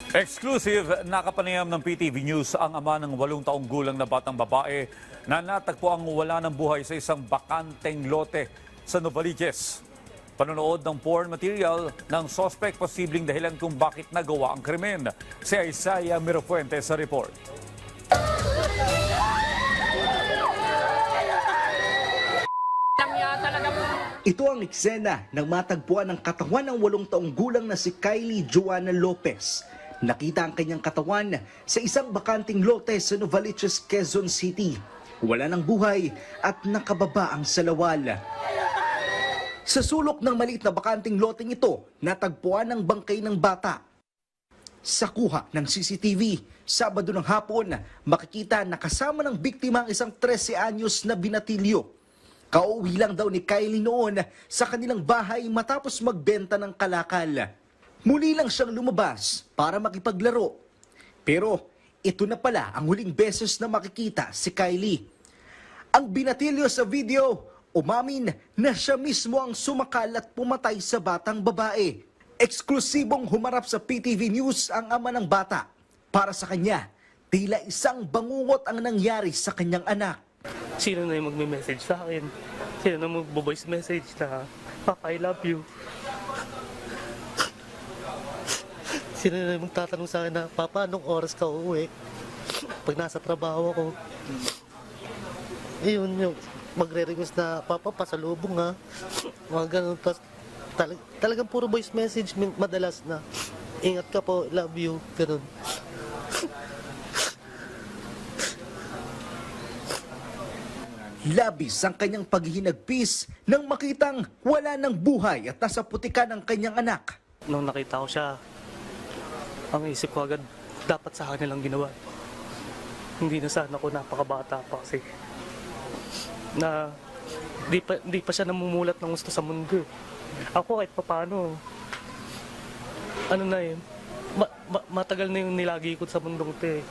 Exclusive, nakapanayam ng PTV News ang ama ng 8 taong gulang na batang babae na natagpo ang wala ng buhay sa isang bakanteng lote sa Novaliches. Panonood ng porn material ng suspect, posibleng dahilan kung bakit nagawa ang krimen. Si Isaiah Mirafuentes sa report. Ito ang eksena ng matagpuan ng katawan ng 8 taong gulang na si Kylie Joanna Lopez. Nakita ang kanyang katawan sa isang bakanting lote sa Novaliches, Quezon City. Wala ng buhay at nakababa ang salawal. Sa sulok ng maliit na bakanting loteng ito, natagpuan ang bangkay ng bata. Sa kuha ng CCTV, Sabado ng hapon, makikita na kasama ng biktima ang isang 13 anyos na binatilyo. Kauwi lang daw ni Kylie noon sa kanilang bahay matapos magbenta ng kalakal. Muli lang siyang lumabas para makipaglaro. Pero ito na pala ang huling beses na makikita si Kylie. Ang binatilyo sa video, umamin na siya mismo ang sumakal at pumatay sa batang babae. Eksklusibong humarap sa PTV News ang ama ng bata. Para sa kanya, tila isang bangungot ang nangyari sa kanyang anak. Sino na yung magme-message sa akin? Sino na mag-voice message na, Papa, I love you? Sino na yung magtatanong sa akin na, Papa, anong oras ka uuwi? Pag nasa trabaho ako. Yun yung magre-request na, Papa, pasalubong ha. Mga ganun. Tapos, talagang puro voice message madalas na, ingat ka po, love you, ganun. Labis ang kanyang paghihinagpis nang makitang wala ng buhay at nasa putikan ang kanyang anak. Nung nakita ko siya, ang isip ko agad, dapat sa akin nilang ginawa. Hindi na sana ako napakabata pa kasi na di pa siya namumulat ng gusto sa mundo. Ako kahit papaano, ano na yun, matagal na yung nilagi ko sa mundong ito eh.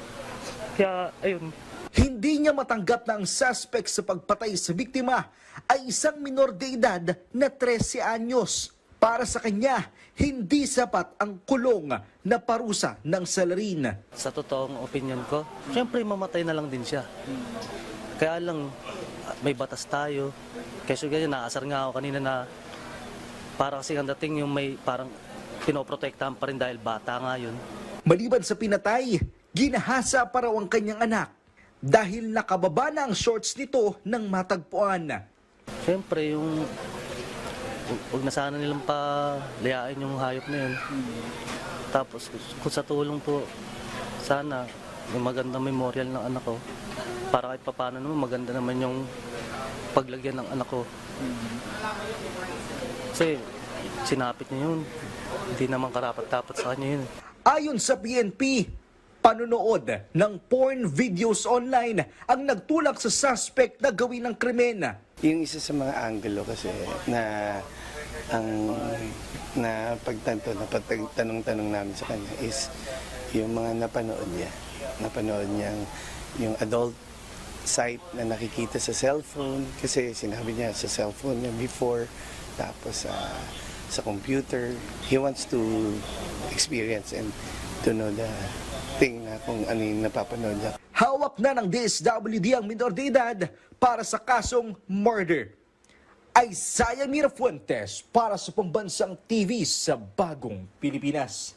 Kaya, ayun. Hindi niya matanggap na ang suspect sa pagpatay sa biktima ay isang minor de edad na 13 anyos. Para sa kanya, hindi sapat ang kulong na parusa ng salarin. Sa totoong opinion ko, syempre mamatay na lang din siya. Kaya lang, may batas tayo. Kasi ganyan, naasar nga ako kanina na para kasi ang dating yung may parang pinoprotektahan pa rin dahil bata nga yun. Maliban sa pinatay, ginahasa pa raw ang kanyang anak dahil nakababa na ang shorts nito ng matagpuan. Siyempre, huwag na sana nilang palayain yung hayop na yun. Tapos, kung sa tulong po, sana yung magandang memorial ng anak ko. Para kahit paano naman, maganda naman yung paglagyan ng anak ko. Kasi, sinapit niya yun. Hindi naman karapat-dapat sa kanya yun. Ayon sa PNP, panonood ng porn videos online ang nagtulak sa suspect na gawin ng krimen. Yung isa sa mga angulo kasi na pagtanto, na tanong-tanong namin sa kanya is yung mga napanood niya. Napanood niya yung adult site na nakikita sa cellphone kasi sinabi niya sa cellphone niya before, tapos sa computer. He wants to experience and to know the thing na kung ano yung napapanood niya. Hawak na ng DSWD ang minor de edad para sa kasong murder. Isaiah Mirafuentes para sa Pambansang TV sa Bagong Pilipinas.